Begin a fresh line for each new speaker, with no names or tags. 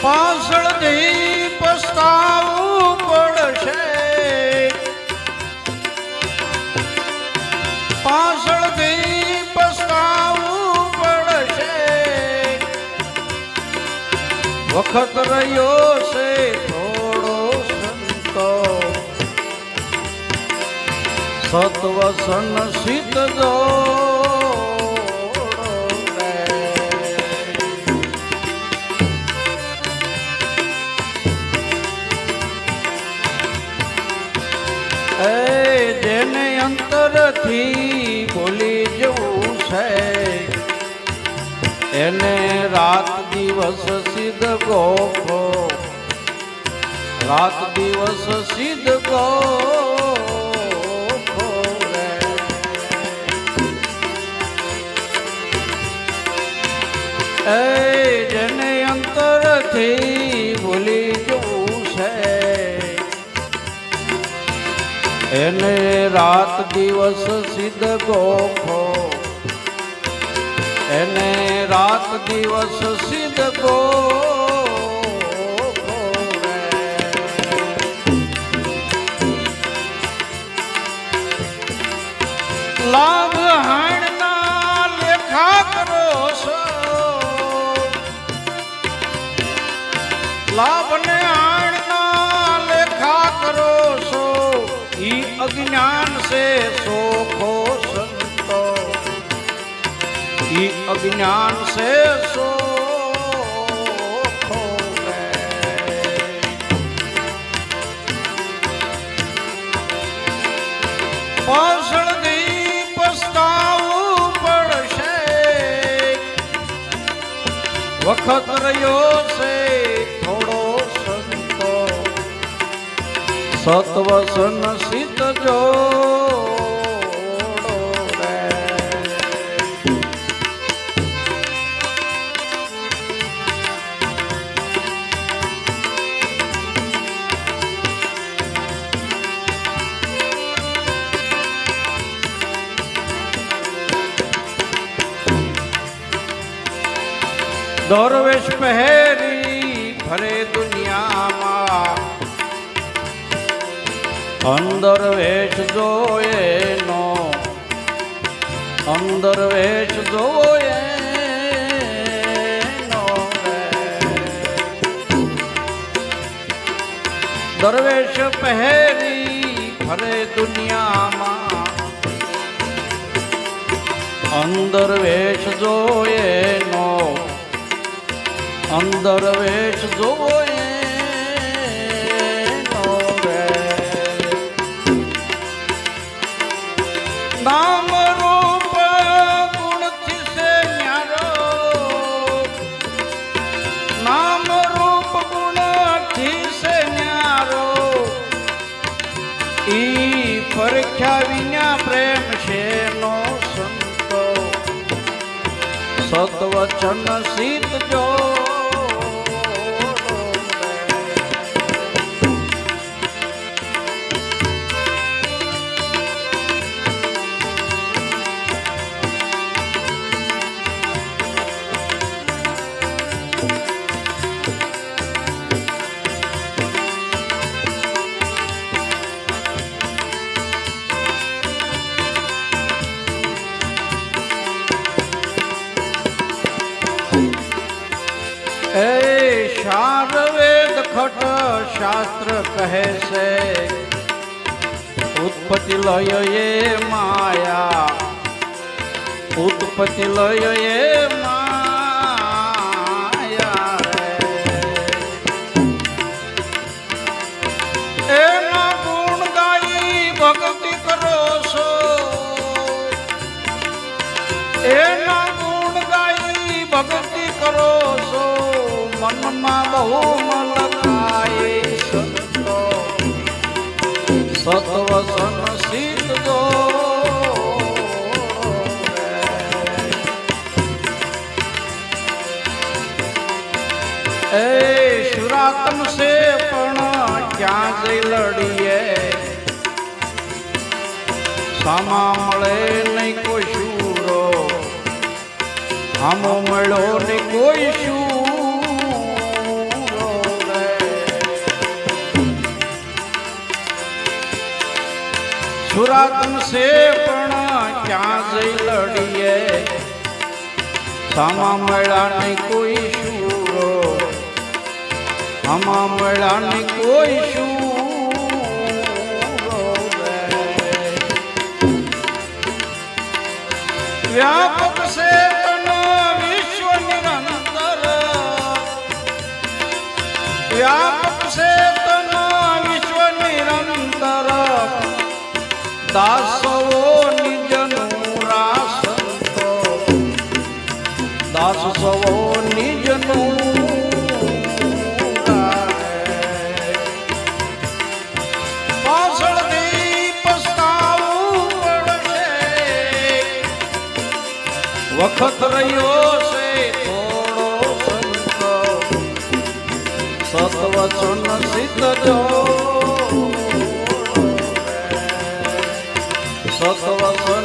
પાછળથી પસ્તાવું પડશે, પાછળથી પસ્તાવું પડશે. વખત રહ્યો છે થોડો સંતો, સત્વસન સિદ્ધ જો જેને અંતરથી ભૂલી જવું છે એને રાત દિવસ સિદ્ધ ગોખો, રાત દિવસ સિદ્ધ ગોખો રે. જેને અંતરથી ભૂલી જવું છે એને રાત દિવસ સિદ્ધ ગોખો, એને રાત દિવસ સિદ્ધ ગોખો રે. લાભ હાણના લેખા કરો છો, લાભને હાણના લેખા કરો છો, ઈ અજ્ઞાન સે સોખો સંતો, ઈ અજ્ઞાન સે સોખો રે. પાછળથી પસ્તાવું પડશે, વખત રહ્યો છે થોડો સંતો, સત્વસન સિદ્ધ જો રે. દરવેશ પહેરી ફરે દુનિયામાં, અંદર વેશ જોયે નો, અંદર વેશ જોયે નો રે. દરવેશ પહેરી ફરે દુનિયામાં, અંદર વેશ જોયે નો, અંદર વેશ જોયે નો રે. નામ રૂપ ગુણથી સે ન્યારો, નામ રૂપ ગુણથી સે ન્યારો, ઈ પરખ્યા વિના પ્રેમ છે નો સંતો, સત્વચન સિદ્ધ જો. શાર વેદ ખટ શાસ્ત્ર કહે છે, ઉત્પત્તિ લય એ માયા, ઉત્પત્તિ લય એ માયા રે. એના ગુણ ગાઈ ભક્તિ કરો છો, એના ગુણ ગાઈ ભક્તિ કરો છો, મનમાં બહુ મલકાય સંતો, સત્વસન સિદ્ધ જો રે. શુરાતમ સે પણ ક્યાં જઈ લડીએ, સામા મળે નહીં કોઈ શૂરો, આમો મળ્યો ને કોઈ શું સુરાતન સે પણ ક્યાં જઈ લડીએ સામા મળાને કોઈ શૂરો આમાં મળાને કોઈ શૂરો વ્યાપક સે તન વિશ્વ નિરંતર વ્યાપક સે તન વિશ્વ નિરંતર દાસો નિજનું રાસંતો દાસ સવો નિજનું પાછળથી પસ્તાવું પડશે વખત રહ્યો છે થોડો સંતો સતવચન સિદ્ધ જો સતવચન